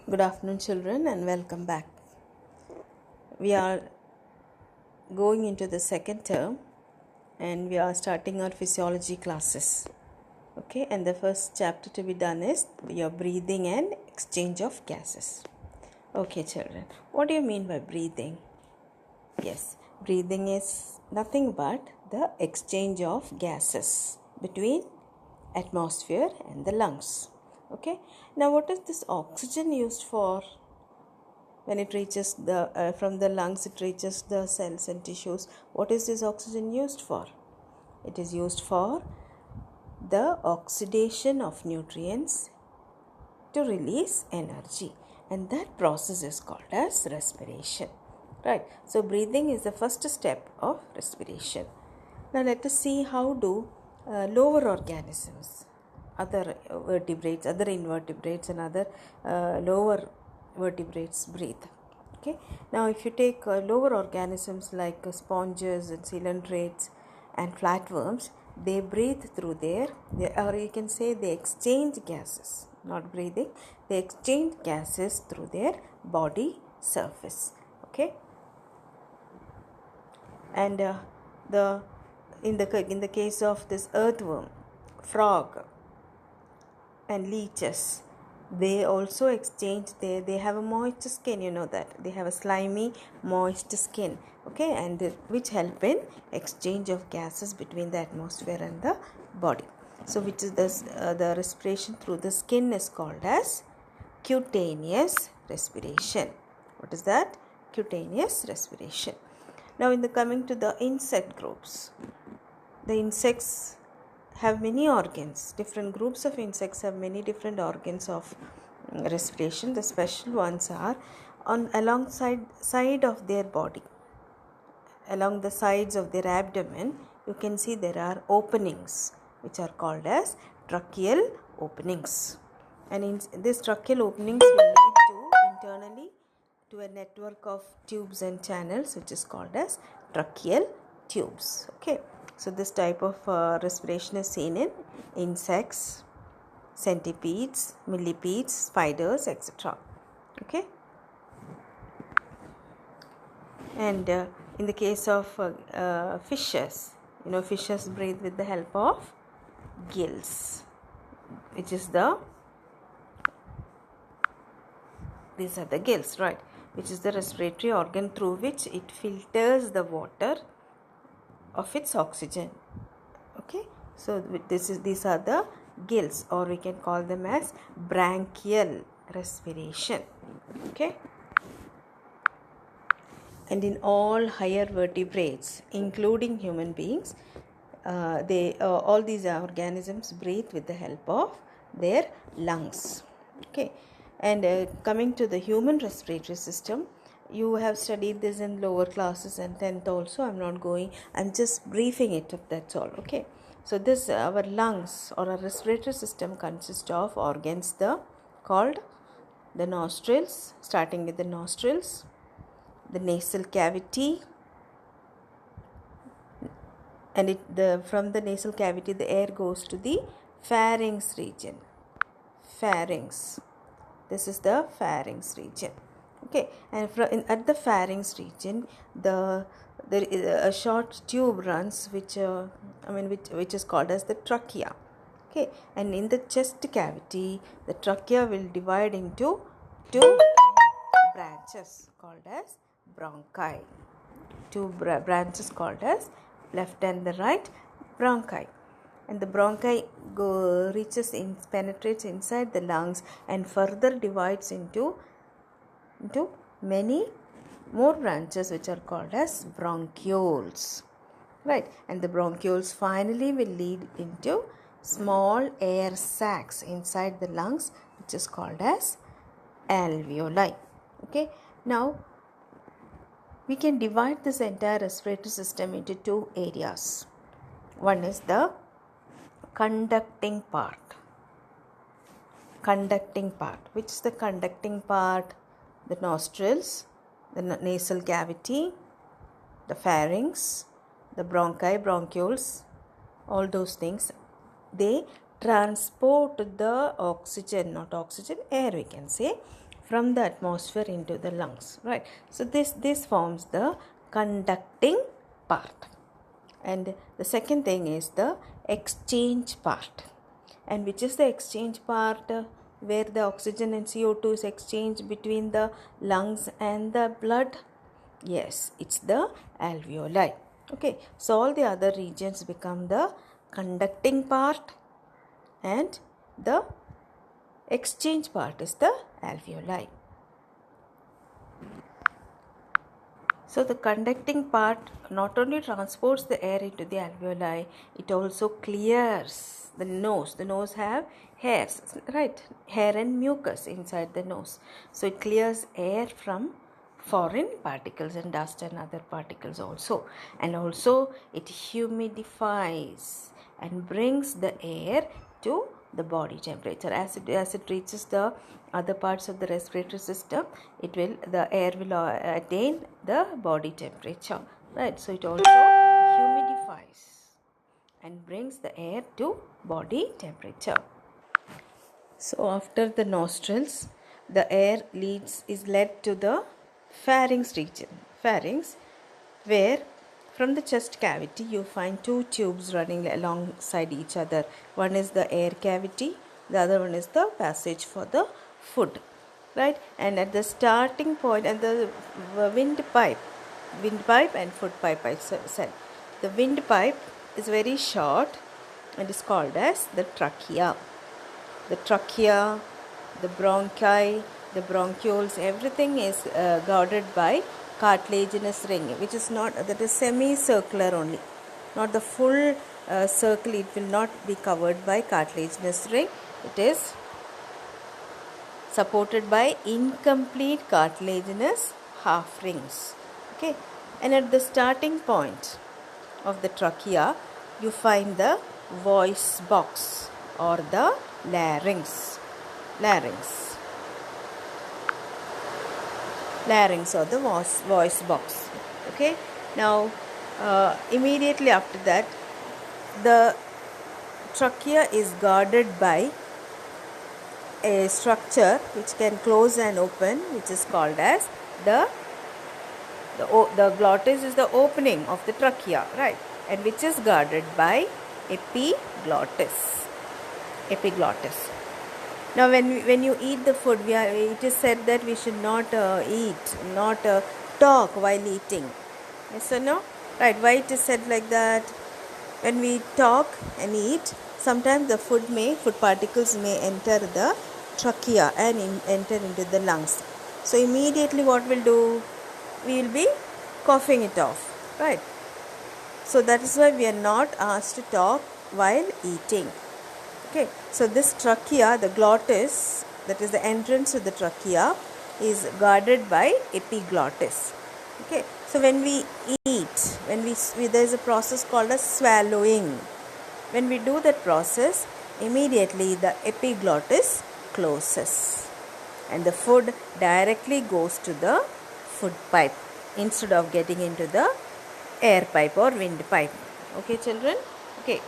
Good afternoon, children, and welcome back. We are going into the second term and we are starting our physiology classes. Okay, and the first chapter to be done is your breathing and exchange of gases. Okay, children, what do you mean by breathing? Yes, breathing is nothing but the exchange of gases between atmosphere and the lungs. Okay, now what is this oxygen used for? When it reaches the from the lungs, it reaches the cells and tissues. What is this oxygen used for? It is used for the oxidation of nutrients to release energy, and that process is called as respiration. Right, so breathing is the first step of respiration. Now let us see how do lower organisms, other vertebrates, other invertebrates and other lower vertebrates breathe. Okay, now if you take lower organisms like sponges and coelentrates and flatworms, they breathe through or you can say they exchange gases, not breathing, they exchange gases through their body surface. Okay, and in the case of this earthworm, frog and leeches, they also exchange they have a moist skin, you know that they have a slimy moist skin. Okay, and which help in exchange of gases between the atmosphere and the body. So which is this the respiration through the skin is called as cutaneous respiration. What is that? Cutaneous respiration. Now in the coming to the insect groups, the insects have many organs. Different groups of insects have many different organs of respiration. The special ones are along side of their body, along the sides of their abdomen. You can see there are openings which are called as tracheal openings, and in these tracheal openings will lead to internally to a network of tubes and channels which is called as tracheal tubes. Okay, so this type of respiration is seen in insects, centipedes, millipedes, spiders, etc. Okay, and in the case of fishes, fishes breathe with the help of gills, which is these are the gills, right, which is the respiratory organ through which it filters the water of its oxygen. Okay, so these are the gills, or we can call them as branchial respiration. Okay, and in all higher vertebrates, including human beings, all these organisms breathe with the help of their lungs. Okay, and coming to the human respiratory system, you have studied this in lower classes and 10th also. I'm just briefing it up, that's all. Okay, so this our lungs or our respiratory system consists of organs called the nostrils, starting with the nostrils, the nasal cavity, and from the nasal cavity the air goes to the pharynx region. Pharynx, this is the pharynx region. Okay, and at the pharynx region, there is a short tube runs which is called as the trachea. Okay, and in the chest cavity, the trachea will divide into two branches called as bronchi. Two branches called as left and the right bronchi, and the bronchi penetrates inside the lungs and further divides into many more branches which are called as bronchioles, right, and the bronchioles finally will lead into small air sacs inside the lungs which is called as alveoli. Okay, now we can divide this entire respiratory system into two areas. One is the conducting part. Which is the conducting part? The nostrils, the nasal cavity, the pharynx, the bronchi, bronchioles, all those things, they transport the oxygen, not oxygen, air we can say, from the atmosphere into the lungs, right? So this forms the conducting part. And the second thing is the exchange part. And which is the exchange part? Where the oxygen and CO2 is exchanged between the lungs and the blood? Yes, it's the alveoli. Okay, so all the other regions become the conducting part, and the exchange part is the alveoli. So the conducting part not only transports the air into the alveoli, it also clears the nose. The nose have hairs, right? Hair and mucus inside the nose. So it clears air from foreign particles and dust and other particles also. And also it humidifies and brings the air to the body temperature. As it reaches the other parts of the respiratory system, the air will attain the body temperature, right? So it also humidifies and brings the air to body temperature. So after the nostrils, the air is led to the pharynx region. Pharynx, where from the chest cavity you find two tubes running alongside each other. One is the air cavity, the other one is the passage for the food, right? And at the starting point, and the windpipe and food pipe, I said. The windpipe is very short and is called as the trachea. The trachea, the bronchi, the bronchioles, everything is guarded by cartilaginous ring, which is that is semicircular only, not the full circle. It will not be covered by cartilaginous ring. It is supported by incomplete cartilaginous half rings. Okay, and at the starting point of the trachea, you find the voice box or the larynx or the voice box. Okay, now immediately after that, the trachea is guarded by a structure which can close and open, which is called as the glottis is the opening of the trachea, right? And which is guarded by epiglottis. Now when you eat the food, it is said that we should not talk while eating. Yes or no? Right, why it is said like that? When we talk and eat, sometimes the food particles may enter the trachea and enter into the lungs. So immediately what we'll do? We will be coughing it off, right? So that is why we are not asked to talk while eating. Okay, so this trachea, the glottis, that is the entrance to the trachea, is guarded by epiglottis. Okay, so when we eat, there is a process called as swallowing. When we do that process, immediately the epiglottis closes and the food directly goes to the food pipe instead of getting into the air pipe or windpipe. Okay, children? Okay.